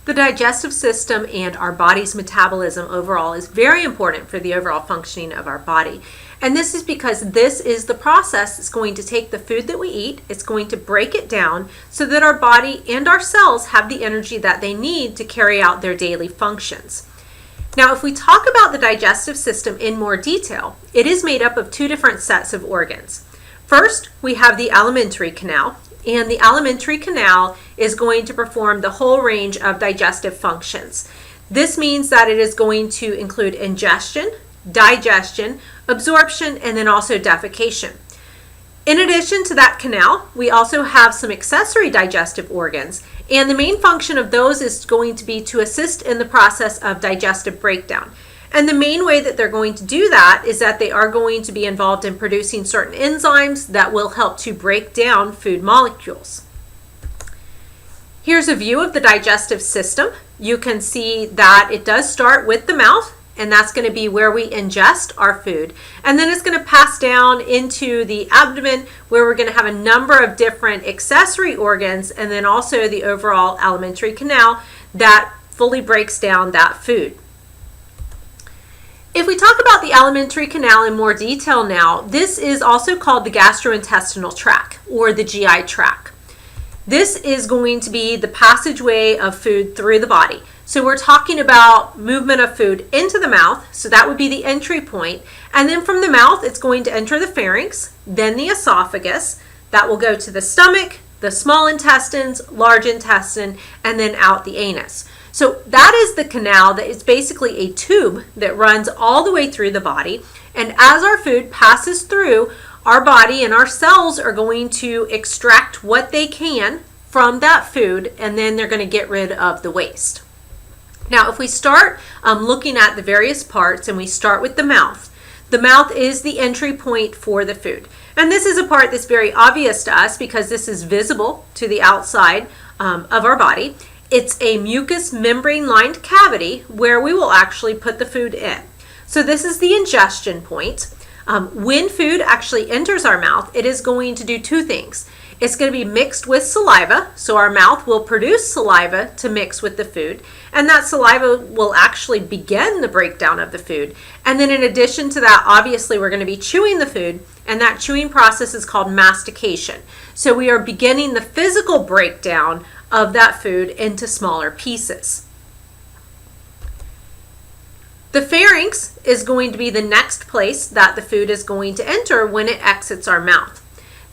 The digestive system and our body's metabolism overall is very important for the overall functioning of our body. And this is because this is the process that's going to take the food that we eat, it's going to break it down so that our body and our cells have the energy that they need to carry out their daily functions. Now, if we talk about the digestive system in more detail, it is made up of two different sets of organs. First, we have the alimentary canal, and the alimentary canal is going to perform the whole range of digestive functions. This means that it is going to include ingestion, digestion, absorption, and then also defecation. In addition to that canal, we also have some accessory digestive organs, and the main function of those is going to be to assist in the process of digestive breakdown. And the main way that they're going to do that is that they are going to be involved in producing certain enzymes that will help to break down food molecules. Here's a view of the digestive system. You can see that it does start with the mouth, and that's going to be where we ingest our food. And then it's going to pass down into the abdomen, where we're going to have a number of different accessory organs, and then also the overall alimentary canal that fully breaks down that food. If we talk about the alimentary canal in more detail now, this is also called the gastrointestinal tract or the GI tract. This is going to be the passageway of food through the body. So we're talking about movement of food into the mouth, so that would be the entry point. And then from the mouth, it's going to enter the pharynx, then the esophagus. That will go to the stomach, the small intestines, large intestine, and then out the anus. So that is the canal that is basically a tube that runs all the way through the body. And as our food passes through, our body and our cells are going to extract what they can from that food, and then they're going to get rid of the waste. Now, if we start looking at the various parts, and we start with the mouth is the entry point for the food. And this is a part that's very obvious to us because this is visible to the outside of our body. It's a mucous membrane lined cavity where we will actually put the food in. So this is the ingestion point. When food actually enters our mouth, it is going to do two things. It's going to be mixed with saliva, so our mouth will produce saliva to mix with the food, and that saliva will actually begin the breakdown of the food. And then in addition to that, obviously we're going to be chewing the food, and that chewing process is called mastication. So we are beginning the physical breakdown of that food into smaller pieces. The pharynx is going to be the next place that the food is going to enter when it exits our mouth.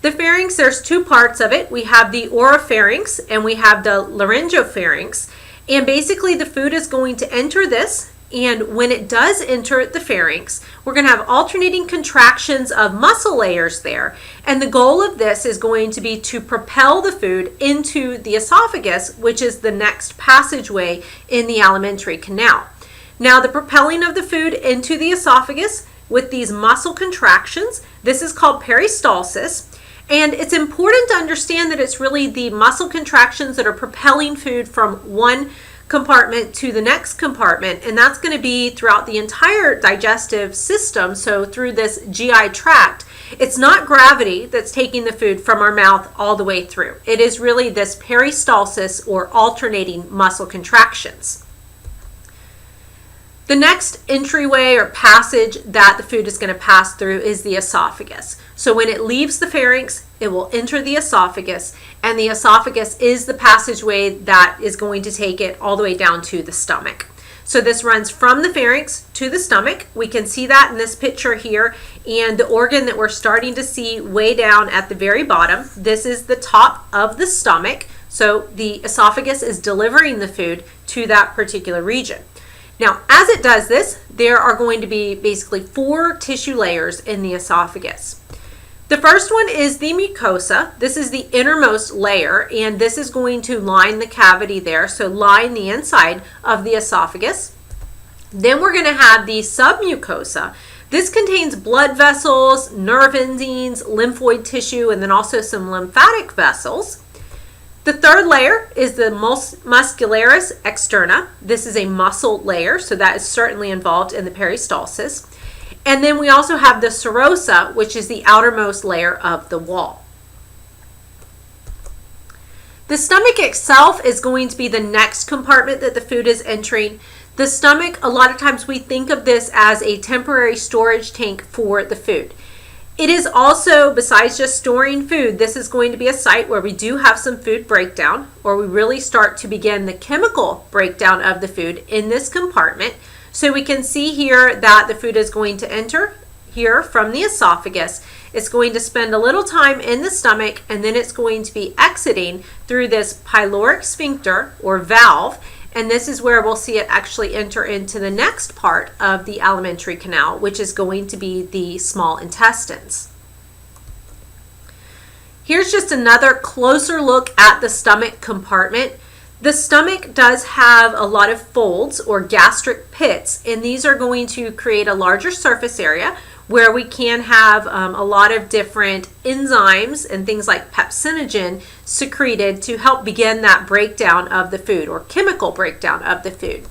The pharynx, there's two parts of it. We have the oropharynx and we have the laryngopharynx. And basically the food is going to enter this, and when it does enter the pharynx, we're going to have alternating contractions of muscle layers there. And the goal of this is going to be to propel the food into the esophagus, which is the next passageway in the alimentary canal. Now, the propelling of the food into the esophagus with these muscle contractions, this is called peristalsis. And it's important to understand that it's really the muscle contractions that are propelling food from one compartment to the next compartment, and that's going to be throughout the entire digestive system. So through this GI tract, it's not gravity that's taking the food from our mouth all the way through. It is really this peristalsis or alternating muscle contractions. The next entryway or passage that the food is going to pass through is the esophagus. So when it leaves the pharynx, it will enter the esophagus, and the esophagus is the passageway that is going to take it all the way down to the stomach. So this runs from the pharynx to the stomach. We can see that in this picture here, and the organ that we're starting to see way down at the very bottom, this is the top of the stomach. So the esophagus is delivering the food to that particular region. Now, as it does this, there are going to be basically 4 tissue layers in the esophagus. The first one is the mucosa. This is the innermost layer, and this is going to line the cavity there, so line the inside of the esophagus. Then we're going to have the submucosa. This contains blood vessels, nerve endings, lymphoid tissue, and then also some lymphatic vessels. The third layer is the muscularis externa. This is a muscle layer, so that is certainly involved in the peristalsis. And then we also have the serosa, which is the outermost layer of the wall. The stomach itself is going to be the next compartment that the food is entering. The stomach, a lot of times we think of this as a temporary storage tank for the food. It is also, besides just storing food, this is going to be a site where we do have some food breakdown, or we really start to begin the chemical breakdown of the food in this compartment. So we can see here that the food is going to enter here from the esophagus. It's going to spend a little time in the stomach, and then it's going to be exiting through this pyloric sphincter or valve. And this is where we'll see it actually enter into the next part of the alimentary canal, which is going to be the small intestines. Here's just another closer look at the stomach compartment. The stomach does have a lot of folds or gastric pits, and these are going to create a larger surface area where we can have a lot of different enzymes and things like pepsinogen secreted to help begin that breakdown of the food or chemical breakdown of the food.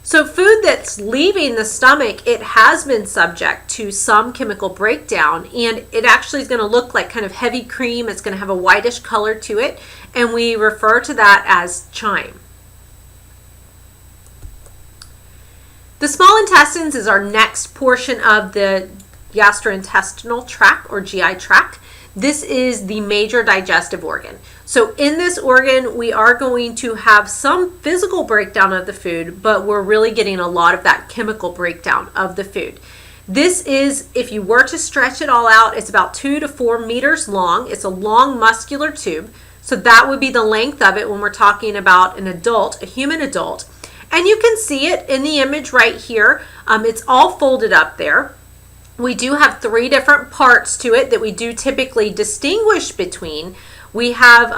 So food that's leaving the stomach, it has been subject to some chemical breakdown, and it actually is going to look like kind of heavy cream. It's going to have a whitish color to it, and we refer to that as chyme. The small intestines is our next portion of the gastrointestinal tract or GI tract. This is the major digestive organ. So in this organ, we are going to have some physical breakdown of the food, but we're really getting a lot of that chemical breakdown of the food. This is, if you were to stretch it all out, it's about 2 to 4 meters long. It's a long muscular tube. So that would be the length of it when we're talking about an adult, a human adult. And you can see it in the image right here. It's all folded up there. We do have 3 different parts to it that we do typically distinguish between. We have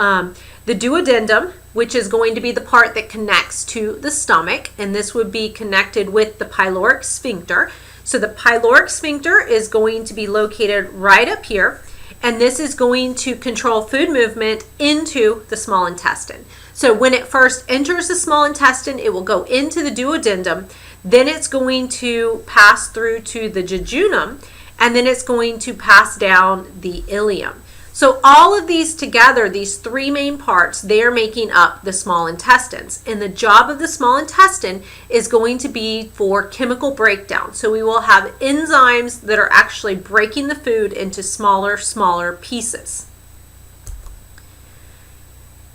the duodenum, which is going to be the part that connects to the stomach, and this would be connected with the pyloric sphincter. So the pyloric sphincter is going to be located right up here, and this is going to control food movement into the small intestine. So when it first enters the small intestine, it will go into the duodenum, then it's going to pass through to the jejunum, and then it's going to pass down the ileum. So all of these together, these 3 main parts, they are making up the small intestines. And the job of the small intestine is going to be for chemical breakdown. So we will have enzymes that are actually breaking the food into smaller pieces.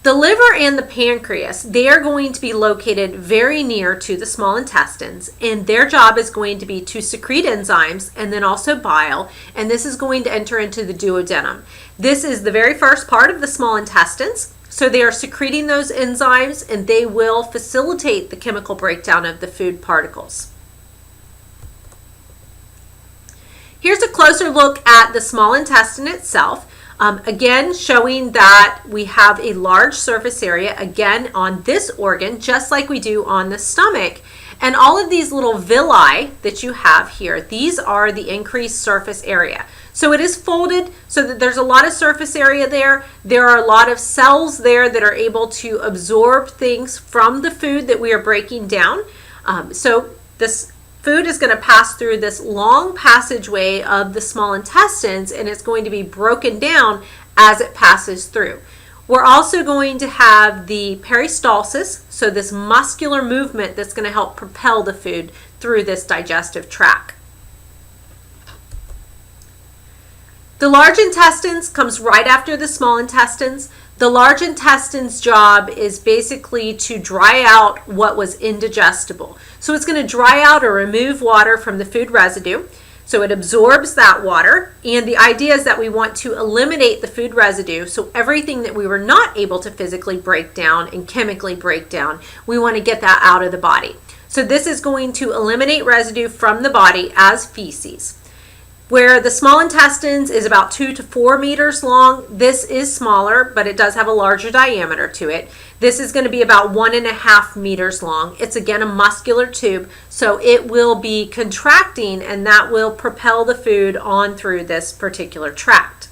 The liver and the pancreas, they are going to be located very near to the small intestines, and their job is going to be to secrete enzymes and then also bile, and this is going to enter into the duodenum. This is the very first part of the small intestines, so they are secreting those enzymes, and they will facilitate the chemical breakdown of the food particles. Here's a closer look at the small intestine itself. Again, showing that we have a large surface area, again, on this organ, just like we do on the stomach. And all of these little villi that you have here, these are the increased surface area. So it is folded so that there's a lot of surface area there. There are a lot of cells there that are able to absorb things from the food that we are breaking down. So this food is going to pass through this long passageway of the small intestines, and it's going to be broken down as it passes through. We're also going to have the peristalsis, so this muscular movement that's going to help propel the food through this digestive tract. The large intestines comes right after the small intestines. The large intestine's job is basically to dry out what was indigestible. So it's going to dry out or remove water from the food residue. So it absorbs that water, and the idea is that we want to eliminate the food residue. So everything that we were not able to physically break down and chemically break down, we want to get that out of the body. So this is going to eliminate residue from the body as feces. Where the small intestines is about 2 to 4 meters long, this is smaller, but it does have a larger diameter to it. This is going to be about 1.5 meters long. It's again a muscular tube, so it will be contracting, and that will propel the food on through this particular tract.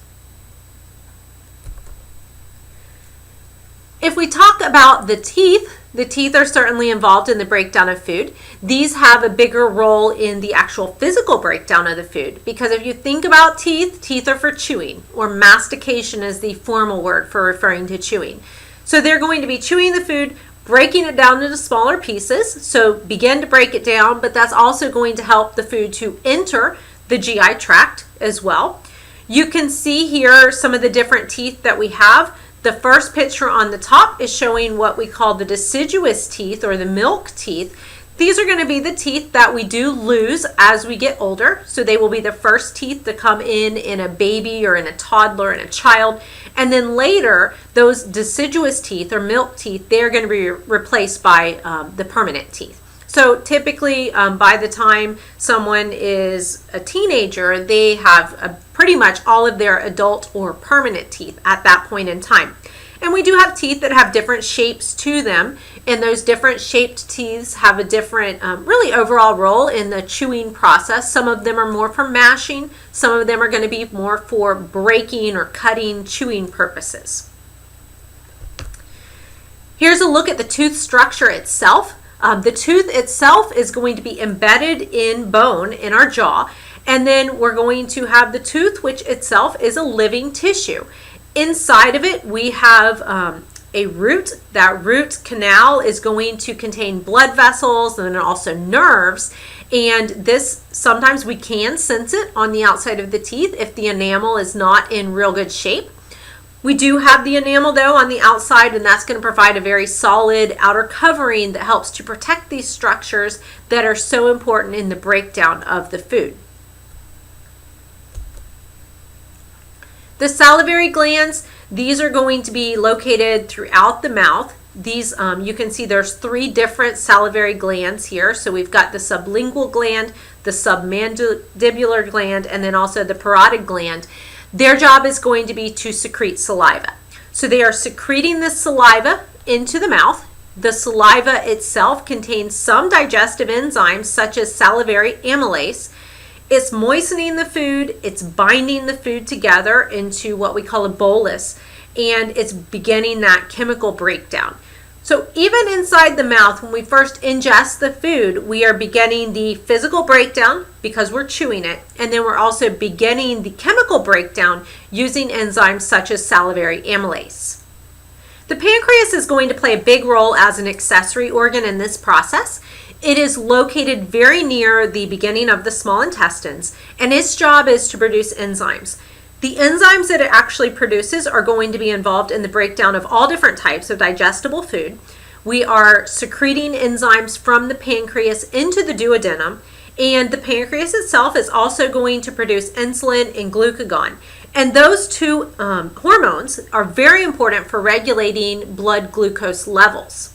If we talk about the teeth are certainly involved in the breakdown of food. These have a bigger role in the actual physical breakdown of the food, because if you think about teeth are for chewing, or mastication is the formal word for referring to chewing. So they're going to be chewing the food, breaking it down into smaller pieces. So begin to break it down, but that's also going to help the food to enter the GI tract as well. You can see here some of the different teeth that we have. The first picture on the top is showing what we call the deciduous teeth or the milk teeth. These are going to be the teeth that we do lose as we get older. So they will be the first teeth to come in a baby or in a toddler and a child. And then later, those deciduous teeth or milk teeth, they're going to be replaced by the permanent teeth. So typically, by the time someone is a teenager, they have pretty much all of their adult or permanent teeth at that point in time. And we do have teeth that have different shapes to them, and those different shaped teeth have a different really overall role in the chewing process. Some of them are more for mashing, some of them are going to be more for breaking or cutting, chewing purposes. Here's a look at the tooth structure itself. The tooth itself is going to be embedded in bone in our jaw, and then we're going to have the tooth, which itself is a living tissue. Inside of it, we have a root. That root canal is going to contain blood vessels and then also nerves. And this, sometimes we can sense it on the outside of the teeth if the enamel is not in real good shape. We do have the enamel though on the outside, and that's going to provide a very solid outer covering that helps to protect these structures that are so important in the breakdown of the food. The salivary glands, these are going to be located throughout the mouth. These, you can see there's 3 different salivary glands here. So we've got the sublingual gland, the submandibular gland, and then also the parotid gland. Their job is going to be to secrete saliva. So they are secreting the saliva into the mouth. The saliva itself contains some digestive enzymes such as salivary amylase. It's moistening the food, it's binding the food together into what we call a bolus, and it's beginning that chemical breakdown. So even inside the mouth, when we first ingest the food, we are beginning the physical breakdown because we're chewing it, and then we're also beginning the chemical breakdown using enzymes such as salivary amylase. The pancreas is going to play a big role as an accessory organ in this process. It is located very near the beginning of the small intestines, and its job is to produce enzymes. The enzymes that it actually produces are going to be involved in the breakdown of all different types of digestible food. We are secreting enzymes from the pancreas into the duodenum, and the pancreas itself is also going to produce insulin and glucagon. And those two hormones are very important for regulating blood glucose levels.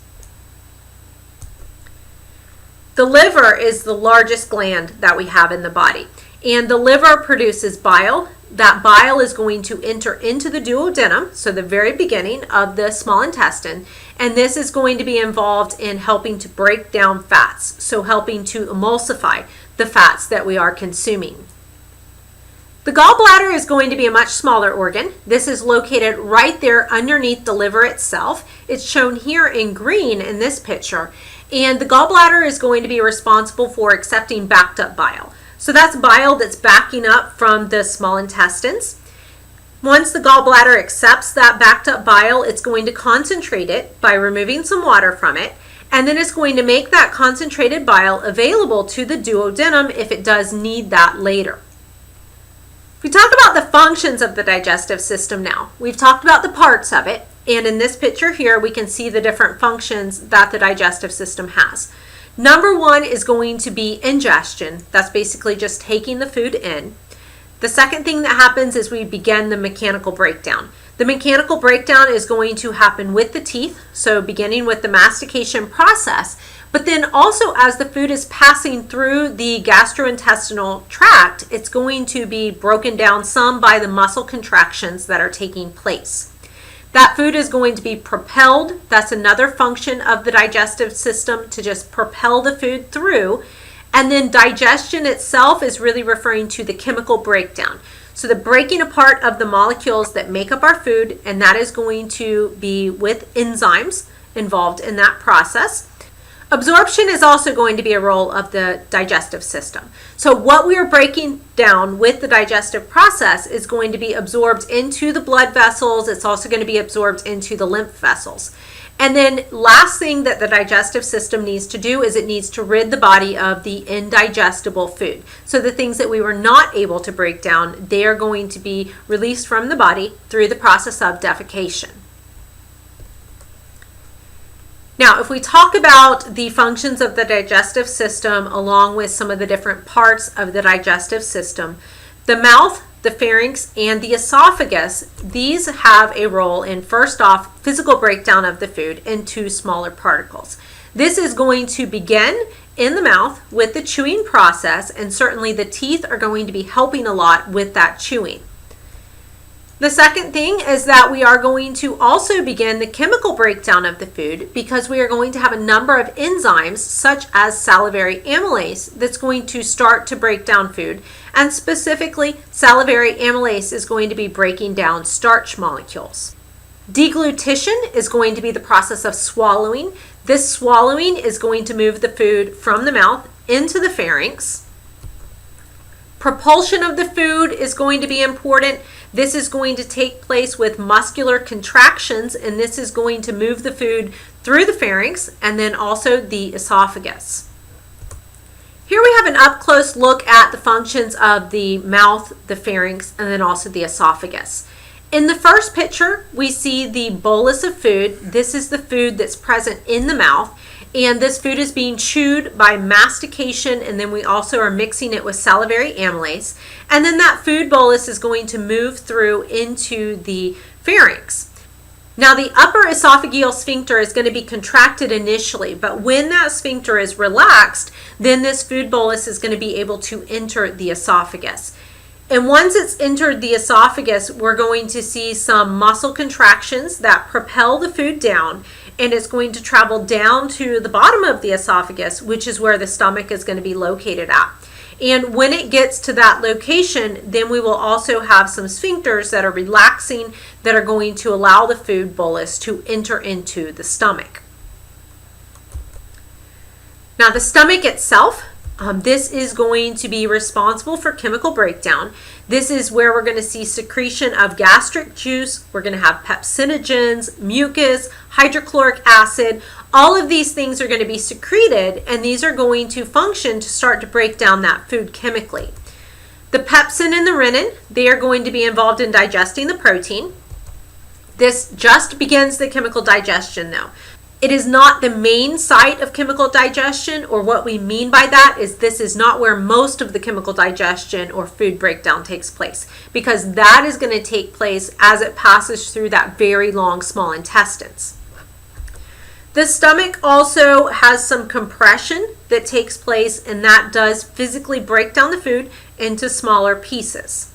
The liver is the largest gland that we have in the body, and the liver produces bile. That bile is going to enter into the duodenum, so the very beginning of the small intestine, and this is going to be involved in helping to break down fats, so helping to emulsify the fats that we are consuming. The gallbladder is going to be a much smaller organ. This is located right there underneath the liver itself. It's shown here in green in this picture. And the gallbladder is going to be responsible for accepting backed up bile. So that's bile that's backing up from the small intestines. Once the gallbladder accepts that backed up bile, it's going to concentrate it by removing some water from it. And then it's going to make that concentrated bile available to the duodenum if it does need that later. We talk about the functions of the digestive system now. We've talked about the parts of it. And in this picture here, we can see the different functions that the digestive system has. Number 1 is going to be ingestion. That's basically just taking the food in. The second thing that happens is we begin the mechanical breakdown. The mechanical breakdown is going to happen with the teeth, so beginning with the mastication process, but then also as the food is passing through the gastrointestinal tract, it's going to be broken down some by the muscle contractions that are taking place. That food is going to be propelled. That's another function of the digestive system, to just propel the food through. And then digestion itself is really referring to the chemical breakdown. So the breaking apart of the molecules that make up our food, and that is going to be with enzymes involved in that process. Absorption is also going to be a role of the digestive system. So what we are breaking down with the digestive process is going to be absorbed into the blood vessels. It's also going to be absorbed into the lymph vessels. And then last thing that the digestive system needs to do is it needs to rid the body of the indigestible food. So the things that we were not able to break down, they are going to be released from the body through the process of defecation. Now, if we talk about the functions of the digestive system along with some of the different parts of the digestive system, the mouth, the pharynx, and the esophagus, these have a role in, first off, physical breakdown of the food into smaller particles. This is going to begin in the mouth with the chewing process, and certainly the teeth are going to be helping a lot with that chewing. The second thing is that we are going to also begin the chemical breakdown of the food because we are going to have a number of enzymes such as salivary amylase that's going to start to break down food, and specifically salivary amylase is going to be breaking down starch molecules. Deglutition is going to be the process of swallowing. This swallowing is going to move the food from the mouth into the pharynx. Propulsion of the food is going to be important. This is going to take place with muscular contractions, and this is going to move the food through the pharynx and then also the esophagus. Here we have an up-close look at the functions of the mouth, the pharynx, and then also the esophagus. In the first picture, we see the bolus of food. This is the food that's present in the mouth, and this food is being chewed by mastication, and then we also are mixing it with salivary amylase, and then that food bolus is going to move through into the pharynx. Now, the upper esophageal sphincter is going to be contracted initially, but when that sphincter is relaxed, then this food bolus is going to be able to enter the esophagus. And once it's entered the esophagus, we're going to see some muscle contractions that propel the food down, and it's going to travel down to the bottom of the esophagus, which is where the stomach is going to be located at. And when it gets to that location, then we will also have some sphincters that are relaxing that are going to allow the food bolus to enter into the stomach. Now, the stomach itself, this is going to be responsible for chemical breakdown. This is where we're going to see secretion of gastric juice. We're going to have pepsinogens, mucus, hydrochloric acid. All of these things are going to be secreted, and these are going to function to start to break down that food chemically. The pepsin and the renin, they are going to be involved in digesting the protein. This just begins the chemical digestion though. It is not the main site of chemical digestion, or what we mean by that is this is not where most of the chemical digestion or food breakdown takes place, because that is going to take place as it passes through that very long small intestines. The stomach also has some compression that takes place, and that does physically break down the food into smaller pieces.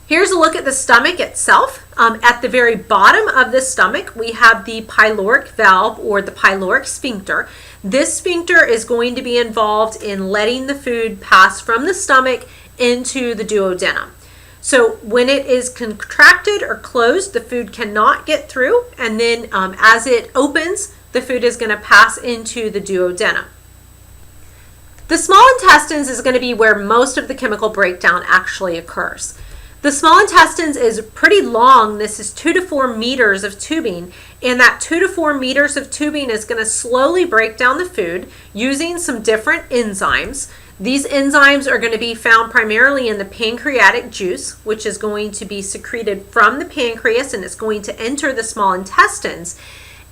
Here's a look at the stomach itself. At the very bottom of the stomach, we have the pyloric valve or the pyloric sphincter. This sphincter is going to be involved in letting the food pass from the stomach into the duodenum. So when it is contracted or closed, the food cannot get through, and then as it opens, the food is going to pass into the duodenum. The small intestines is going to be where most of the chemical breakdown actually occurs. The small intestines is pretty long. This is 2 to 4 meters of tubing, and that 2 to 4 meters of tubing is going to slowly break down the food using some different enzymes. These enzymes are going to be found primarily in the pancreatic juice, which is going to be secreted from the pancreas, and it's going to enter the small intestines.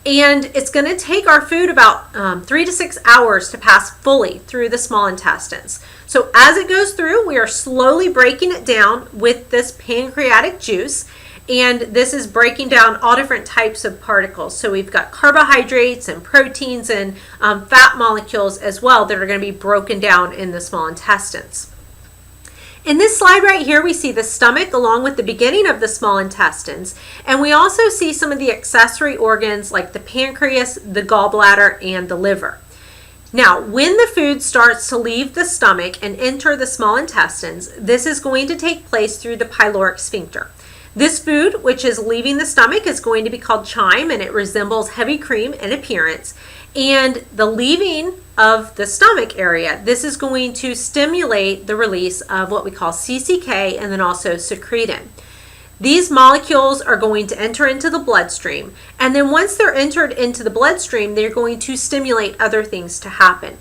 And it's going to take our food about 3 to 6 hours to pass fully through the small intestines. So as it goes through, we are slowly breaking it down with this pancreatic juice, and this is breaking down all different types of particles. So we've got carbohydrates and proteins and fat molecules as well that are going to be broken down in the small intestines. In this slide right here, we see the stomach along with the beginning of the small intestines, and we also see some of the accessory organs like the pancreas, the gallbladder, and the liver. Now, when the food starts to leave the stomach and enter the small intestines, this is going to take place through the pyloric sphincter. This food, which is leaving the stomach, is going to be called chyme, and it resembles heavy cream in appearance. And the leaving of the stomach area, this is going to stimulate the release of what we call CCK and then also secretin. These molecules are going to enter into the bloodstream, and then once they're entered into the bloodstream, they're going to stimulate other things to happen.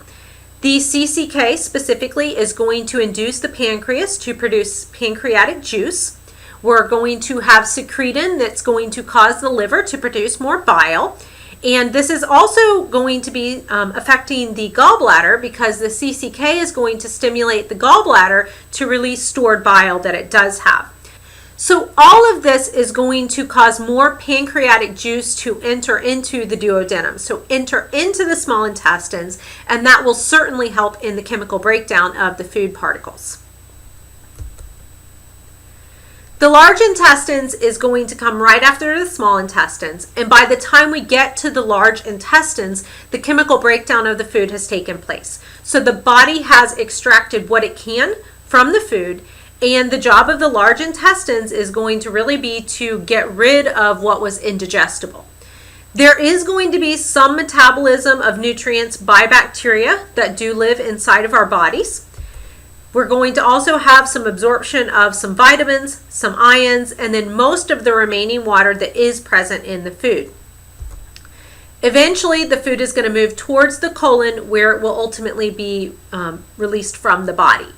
The CCK specifically is going to induce the pancreas to produce pancreatic juice. We're going to have secretin that's going to cause the liver to produce more bile. And this is also going to be affecting the gallbladder, because the CCK is going to stimulate the gallbladder to release stored bile that it does have. So all of this is going to cause more pancreatic juice to enter into the duodenum, so enter into the small intestines, and that will certainly help in the chemical breakdown of the food particles. The large intestines is going to come right after the small intestines, and by the time we get to the large intestines, the chemical breakdown of the food has taken place. So the body has extracted what it can from the food, and the job of the large intestines is going to really be to get rid of what was indigestible. There is going to be some metabolism of nutrients by bacteria that do live inside of our bodies. We're going to also have some absorption of some vitamins, some ions, and then most of the remaining water that is present in the food. Eventually, the food is going to move towards the colon, where it will ultimately be released from the body.